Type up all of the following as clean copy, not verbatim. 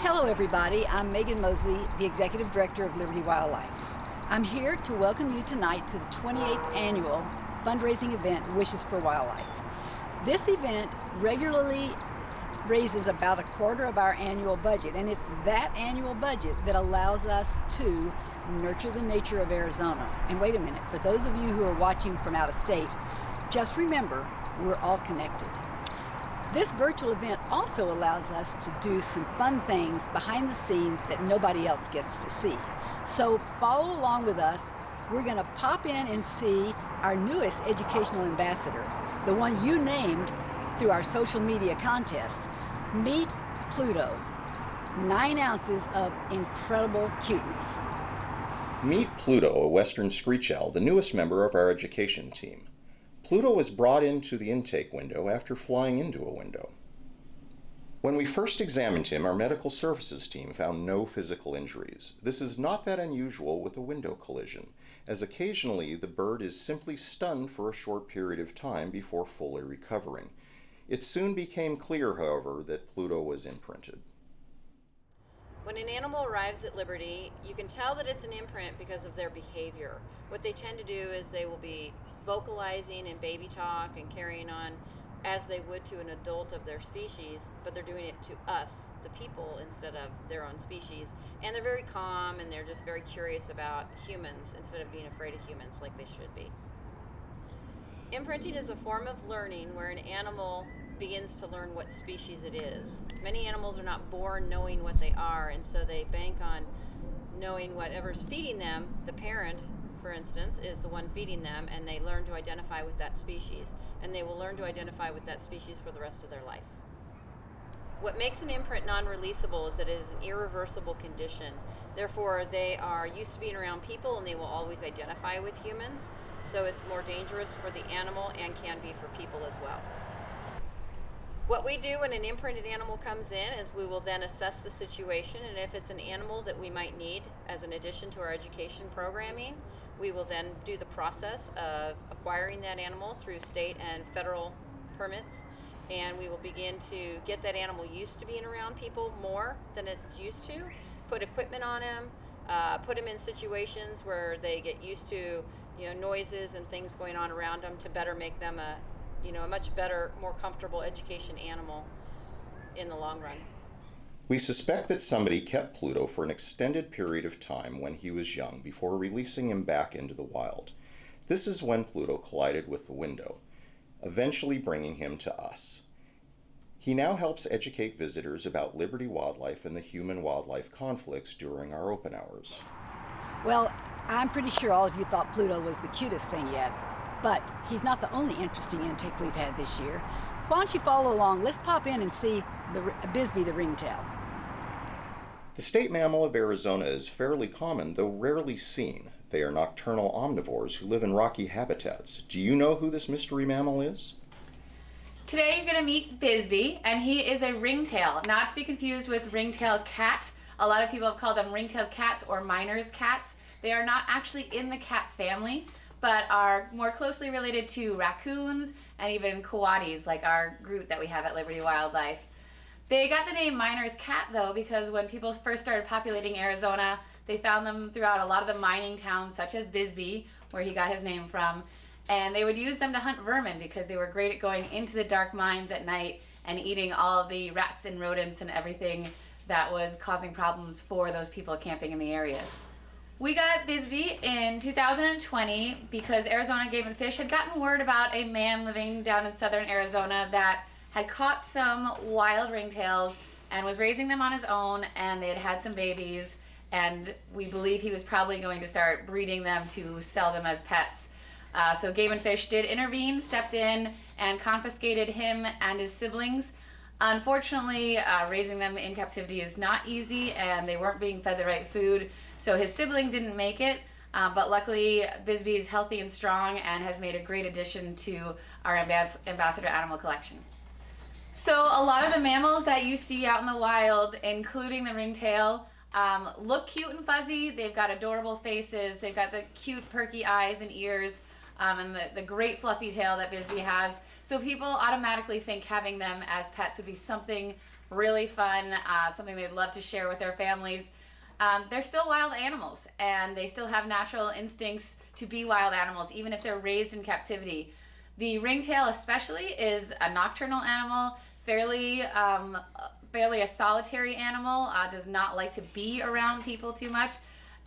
Hello everybody, I'm Megan Mosby, the Executive Director of Liberty Wildlife. I'm here to welcome you tonight to the 28th annual fundraising event, Wishes for Wildlife. This event regularly raises about a quarter of our annual budget, and it's that annual budget that allows us to nurture the nature of Arizona. And wait a minute, for those of you who are watching from out of state, just remember, we're all connected. This virtual event also allows us to do some fun things behind the scenes that nobody else gets to see. So follow along with us. We're going to pop in and see our newest educational ambassador, the one you named through our social media contest. Meet Pluto, 9 ounces of incredible cuteness. Meet Pluto, a western screech owl, the newest member of our education team. Pluto was brought into the intake window after flying into a window. When we first examined him, our medical services team found no physical injuries. This is not that unusual with a window collision, as occasionally the bird is simply stunned for a short period of time before fully recovering. It soon became clear, however, that Pluto was imprinted. When an animal arrives at Liberty, you can tell that it's an imprint because of their behavior. What they tend to do is they will be vocalizing in baby talk and carrying on as they would to an adult of their species, but they're doing it to us, the people, instead of their own species. And they're very calm and they're just very curious about humans instead of being afraid of humans like they should be. Imprinting is a form of learning where an animal begins to learn what species it is. Many animals are not born knowing what they are, and so they bank on knowing whatever's feeding them. The parent, for instance, is the one feeding them, and they learn to identify with that species, and they will learn to identify with that species for the rest of their life. What makes an imprint non-releasable is that it is an irreversible condition. Therefore, they are used to being around people and they will always identify with humans, so it's more dangerous for the animal and can be for people as well. What we do when an imprinted animal comes in is we will then assess the situation, and if it's an animal that we might need as an addition to our education programming, we will then do the process of acquiring that animal through state and federal permits, and we will begin to get that animal used to being around people more than it's used to, put equipment on him, put him in situations where they get used to noises and things going on around them to better make them a much better, more comfortable education animal in the long run. We suspect that somebody kept Pluto for an extended period of time when he was young before releasing him back into the wild. This is when Pluto collided with the window, eventually bringing him to us. He now helps educate visitors about Liberty wildlife and the human-wildlife conflicts during our open hours. Well, I'm pretty sure all of you thought Pluto was the cutest thing yet, but he's not the only interesting intake we've had this year. Why don't you follow along? Let's pop in and see Bisbee the ringtail. The state mammal of Arizona is fairly common, though rarely seen. They are nocturnal omnivores who live in rocky habitats. Do you know who this mystery mammal is? Today you're going to meet Bisbee, and he is a ringtail, not to be confused with ringtail cat. A lot of people have called them ringtail cats or miner's cats. They are not actually in the cat family, but are more closely related to raccoons and even coatis, like our group that we have at Liberty Wildlife. They got the name miner's cat, though, because when people first started populating Arizona, they found them throughout a lot of the mining towns, such as Bisbee, where he got his name from, and they would use them to hunt vermin because they were great at going into the dark mines at night and eating all of the rats and rodents and everything that was causing problems for those people camping in the areas. We got Bisbee in 2020 because Arizona Game and Fish had gotten word about a man living down in southern Arizona that had caught some wild ringtails and was raising them on his own, and they had had some babies, and we believe he was probably going to start breeding them to sell them as pets. So Game and Fish did intervene, stepped in, and confiscated him and his siblings. Unfortunately, raising them in captivity is not easy, and they weren't being fed the right food, so his sibling didn't make it, but luckily Bisbee is healthy and strong and has made a great addition to our ambassador animal collection. So a lot of the mammals that you see out in the wild, including the ringtail, look cute and fuzzy. They've got adorable faces. They've got the cute perky eyes and ears, and the great fluffy tail that Bisbee has. So people automatically think having them as pets would be something really fun, something they'd love to share with their families. They're still wild animals, and they still have natural instincts to be wild animals, even if they're raised in captivity. The ringtail especially is a nocturnal animal, fairly a solitary animal, does not like to be around people too much.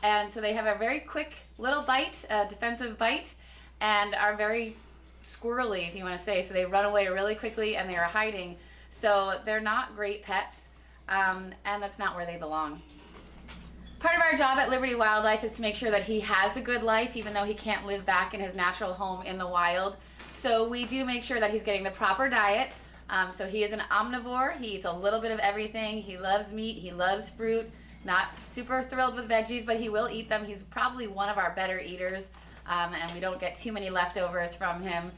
And so they have a very quick little bite, a defensive bite, and are very squirrely, if you want to say. So they run away really quickly and they are hiding. So they're not great pets, and that's not where they belong. Part of our job at Liberty Wildlife is to make sure that he has a good life, even though he can't live back in his natural home in the wild. So we do make sure that he's getting the proper diet. So he is an omnivore. He eats a little bit of everything. He loves meat. He loves fruit. Not super thrilled with veggies, but he will eat them. He's probably one of our better eaters, and we don't get too many leftovers from him.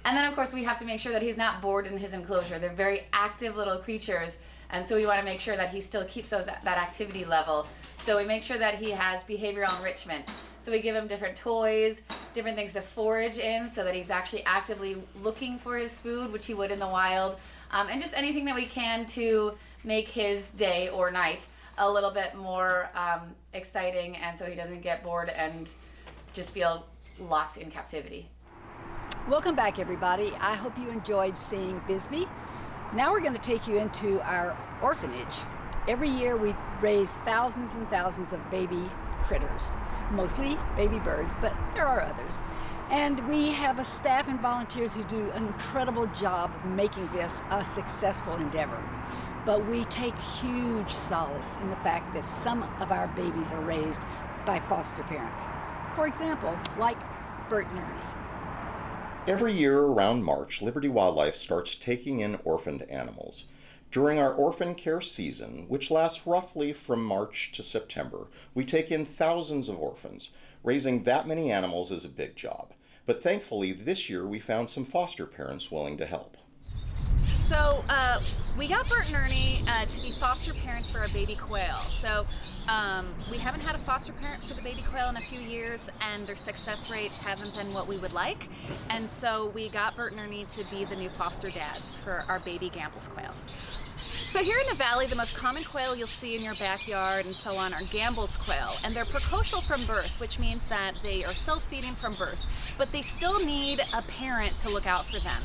And then, of course, we have to make sure that he's not bored in his enclosure. They're very active little creatures, and so we want to make sure that he still keeps that activity level. So we make sure that he has behavioral enrichment. So we give him different toys, different things to forage in so that he's actually actively looking for his food, which he would in the wild, and just anything that we can to make his day or night a little bit more exciting, and so he doesn't get bored and just feel locked in captivity. Welcome back, everybody. I hope you enjoyed seeing Bisbee. Now we're going to take you into our orphanage. Every year we raise thousands and thousands of baby critters, mostly baby birds, but there are others. And we have a staff and volunteers who do an incredible job of making this a successful endeavor. But we take huge solace in the fact that some of our babies are raised by foster parents. For example, like Bert and Ernie. Every year around March, Liberty Wildlife starts taking in orphaned animals. During our Orphan Care season, which lasts roughly from March to September, we take in thousands of orphans. Raising that many animals is a big job. But thankfully, this year we found some foster parents willing to help. So we got Bert and Ernie to be foster parents for our baby quail. So we haven't had a foster parent for the baby quail in a few years, and their success rates haven't been what we would like. And so we got Bert and Ernie to be the new foster dads for our baby Gamble's quail. So here in the valley, the most common quail you'll see in your backyard and so on are Gamble's quail, and they're precocial from birth, which means that they are self-feeding from birth, but they still need a parent to look out for them.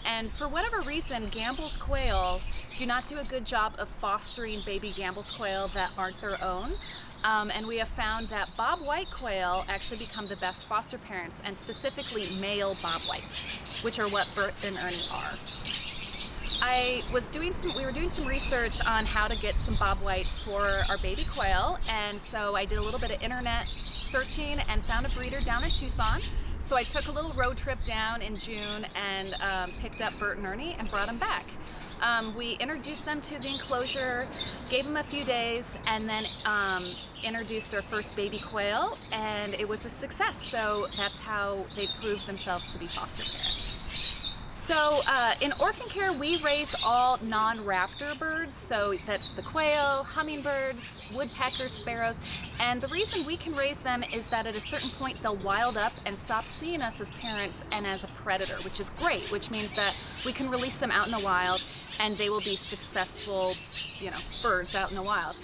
And for whatever reason, Gamble's quail do not do a good job of fostering baby Gamble's quail that aren't their own. And we have found that bob white quail actually become the best foster parents, and specifically male bob whites, which are what Bert and Ernie are. We were doing some research on how to get some bob whites for our baby quail, and so I did a little bit of internet searching and found a breeder down in Tucson. So I took a little road trip down in June and picked up Bert and Ernie and brought them back. We introduced them to the enclosure, gave them a few days, and then introduced our first baby quail, and it was a success. So that's how they proved themselves to be foster parents. So in Orphan Care, we raise all non-raptor birds, so that's the quail, hummingbirds, woodpeckers, sparrows, and the reason we can raise them is that at a certain point they'll wild up and stop seeing us as parents and as a predator, which is great, which means that we can release them out in the wild and they will be successful, birds out in the wild.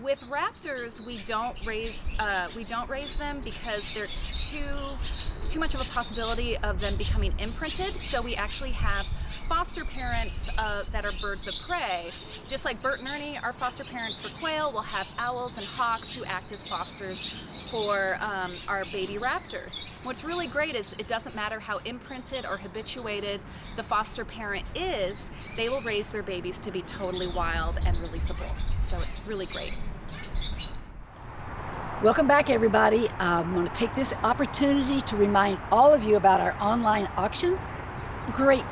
With raptors, we don't raise them because there's too much of a possibility of them becoming imprinted. So we actually have foster parents that are birds of prey. Just like Bert and Ernie, our foster parents for quail, will have owls and hawks who act as fosters for our baby raptors. What's really great is it doesn't matter how imprinted or habituated the foster parent is, they will raise their babies to be totally wild and releasable. So it's really great. Welcome back, everybody. I'm going to take this opportunity to remind all of you about our online auction. Great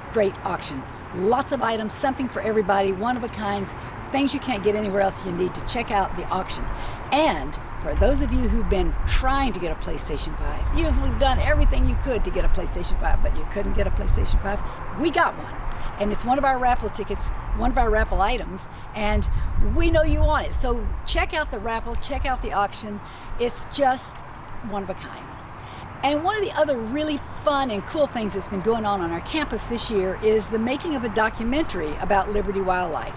auction. Lots of items, something for everybody, one of a kinds, things you can't get anywhere else. You need to check out the auction. And for those of you who've been trying to get a PlayStation 5, you've done everything you could to get a PlayStation 5, but you couldn't get a PlayStation 5, we got one. And it's one of our raffle tickets, one of our raffle items, and we know you want it. So check out the raffle, check out the auction. It's just one of a kind. And one of the other really fun and cool things that's been going on our campus this year is the making of a documentary about Liberty Wildlife.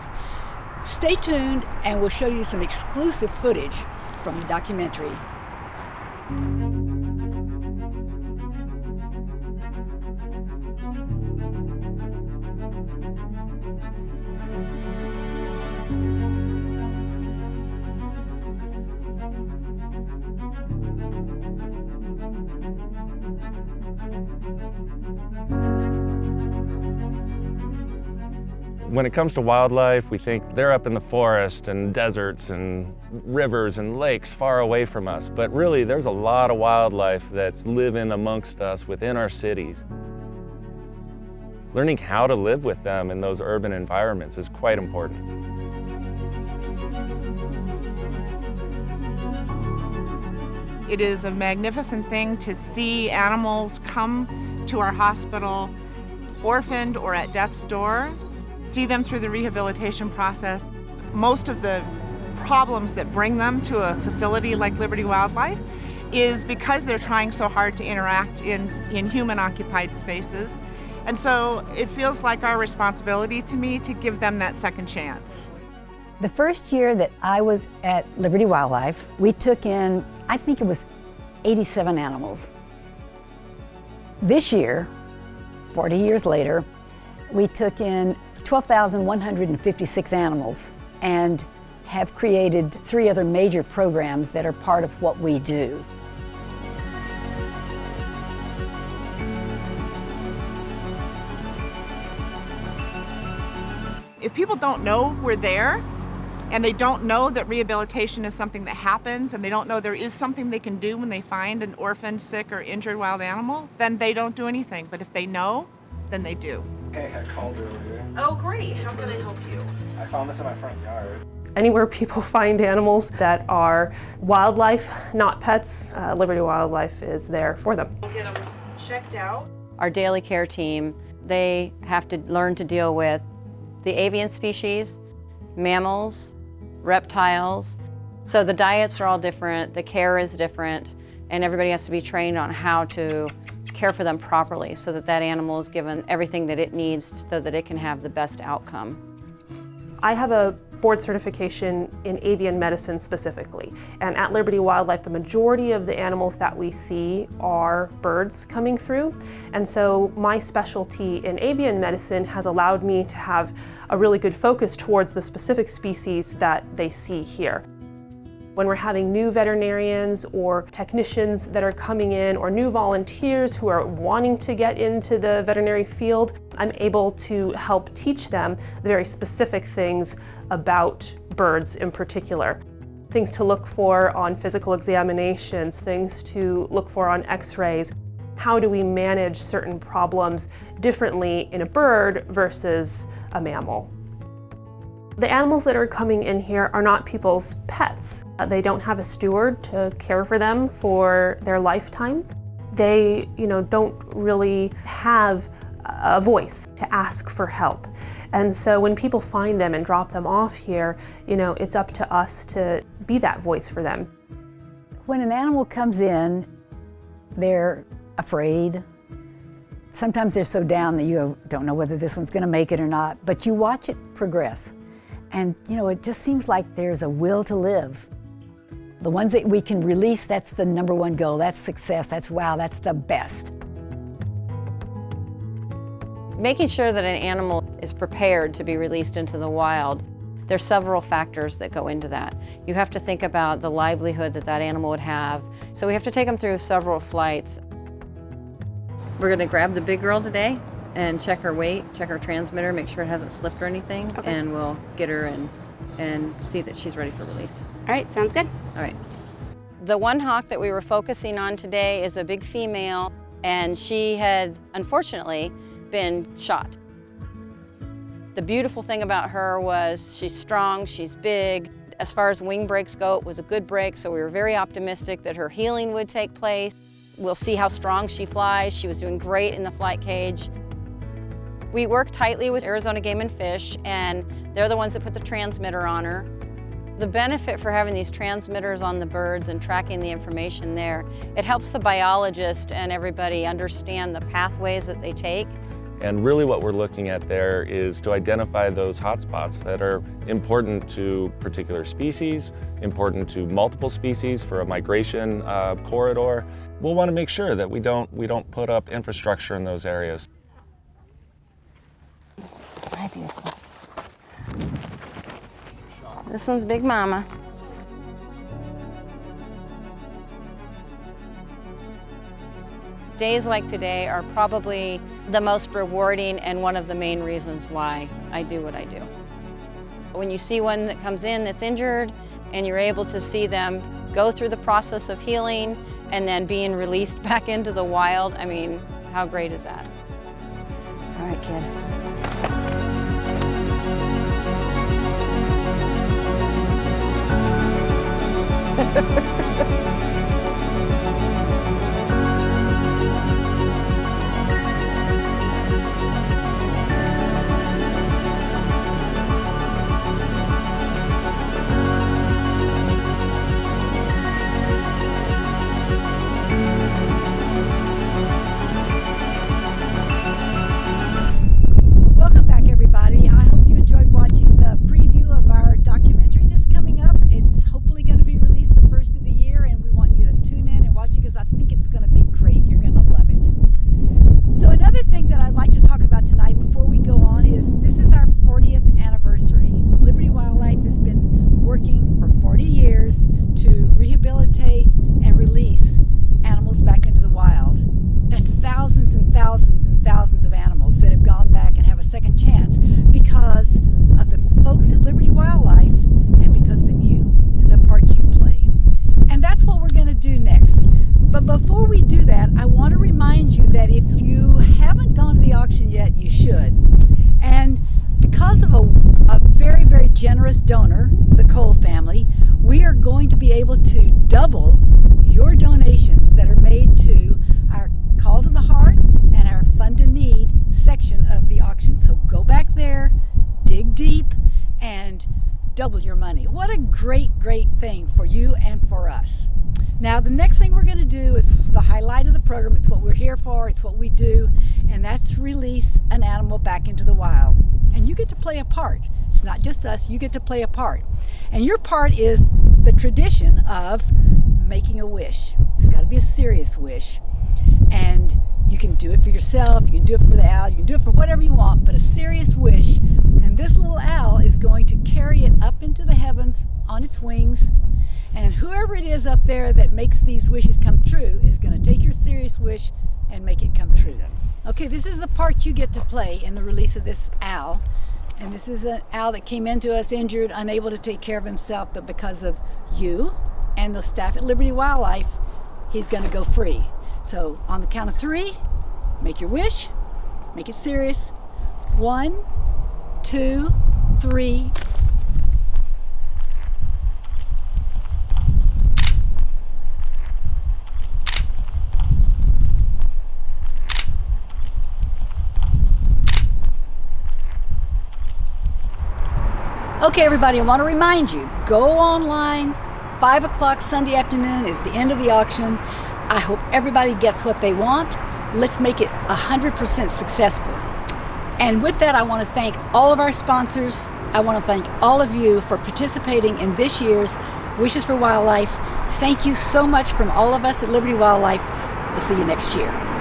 Stay tuned and we'll show you some exclusive footage from the documentary. When it comes to wildlife, we think they're up in the forest and deserts and rivers and lakes far away from us. But really, there's a lot of wildlife that's living amongst us within our cities. Learning how to live with them in those urban environments is quite important. It is a magnificent thing to see animals come to our hospital orphaned or at death's door. See them through the rehabilitation process. Most of the problems that bring them to a facility like Liberty Wildlife is because they're trying so hard to interact in human-occupied spaces. And so it feels like our responsibility to me to give them that second chance. The first year that I was at Liberty Wildlife, we took in, I think it was 87 animals. This year, 40 years later, we took in 12,156 animals and have created 3 other major programs that are part of what we do. If people don't know we're there, and they don't know that rehabilitation is something that happens, and they don't know there is something they can do when they find an orphaned, sick, or injured wild animal, then they don't do anything. But if they know, then they do. Hey, I called earlier. Oh, great. How can I help you? I found this in my front yard. Anywhere people find animals that are wildlife, not pets, Liberty Wildlife is there for them. We'll get them checked out. Our daily care team, they have to learn to deal with the avian species, mammals, reptiles. So the diets are all different, the care is different, and everybody has to be trained on how to care for them properly so that that animal is given everything that it needs so that it can have the best outcome. I have a board certification in avian medicine specifically, and at Liberty Wildlife the majority of the animals that we see are birds coming through, and so my specialty in avian medicine has allowed me to have a really good focus towards the specific species that they see here. When we're having new veterinarians or technicians that are coming in or new volunteers who are wanting to get into the veterinary field, I'm able to help teach them the very specific things about birds in particular. Things to look for on physical examinations, things to look for on x-rays. How do we manage certain problems differently in a bird versus a mammal? The animals that are coming in here are not people's pets. They don't have a steward to care for them for their lifetime. They, don't really have a voice to ask for help. And so when people find them and drop them off here, it's up to us to be that voice for them. When an animal comes in, they're afraid. Sometimes they're so down that you don't know whether this one's going to make it or not, but you watch it progress. And, it just seems like there's a will to live. The ones that we can release, that's the number one goal. That's success. That's wow, that's the best. Making sure that an animal is prepared to be released into the wild, there's several factors that go into that. You have to think about the livelihood that that animal would have. So we have to take them through several flights. We're going to grab the big girl today and check her weight, check her transmitter, make sure it hasn't slipped or anything, Okay. and we'll get her in and see that she's ready for release. All right, sounds good. All right. The one hawk that we were focusing on today is a big female, and she had, unfortunately, been shot. The beautiful thing about her was she's strong, she's big. As far as wing breaks go, it was a good break, so we were very optimistic that her healing would take place. We'll see how strong she flies. She was doing great in the flight cage. We work tightly with Arizona Game and Fish, and they're the ones that put the transmitter on her. The benefit for having these transmitters on the birds and tracking the information there, it helps the biologist and everybody understand the pathways that they take And really what we're looking at there is to identify those hotspots that are important to particular species, important to multiple species for a migration corridor. We'll want to make sure that we don't put up infrastructure in those areas. Hi, beautiful. This one's Big Mama. Days like today are probably the most rewarding and one of the main reasons why I do what I do. When you see one that comes in that's injured and you're able to see them go through the process of healing and then being released back into the wild, I mean, how great is that? All right, kid. Welcome back, everybody. I hope you enjoyed watching the preview of our documentary that's coming up. It's hopefully going to be released the first of the year, and we want you to tune in and watch it because I think it's going to be great. You're going to love it. So another thing that I'd like to talk about tonight before we go on is this is our 40th anniversary. Liberty Wildlife has been working for 40 years to rehabilitate and release animals back into the wild. There's thousands and thousands and thousands of animals that have gone back and have a second chance because of the folks at Liberty Wildlife and because of you and the part you play. And that's what we're going to do next. But before we do that, I want to remind you that if you haven't gone to the auction yet, you should. And because of a very, very generous donor, the Cole family, we are going to be able to double your donations that are made to our Call to the Heart and our Fund a Need section of the auction. So go back there, dig deep, and double your money. What a great, great thing for you and for us. Now, the next thing we're going to do is the highlight of the program. It's what we're here for. It's what we do. And that's release an animal back into the wild. And you get to play a part. It's not just us. You get to play a part. And your part is the tradition of making a wish. It's got to be a serious wish. And you can do it for yourself. You can do it for the owl. You can do it for whatever you want. But a serious wish. And this little owl is going to carry it up into the heavens on its wings. And whoever it is up there that makes these wishes come true is going to take your serious wish and make it come true. Okay, this is the part you get to play in the release of this owl. And this is an owl that came into us injured, unable to take care of himself, but because of you and the staff at Liberty Wildlife, he's going to go free. So on the count of 3, make your wish, make it serious. 1, 2, 3. Okay, everybody, I want to remind you, go online. 5 o'clock Sunday afternoon is the end of the auction. I hope everybody gets what they want. Let's make it 100% successful. And with that, I want to thank all of our sponsors. I want to thank all of you for participating in this year's Wishes for Wildlife. Thank you so much from all of us at Liberty Wildlife. We'll see you next year.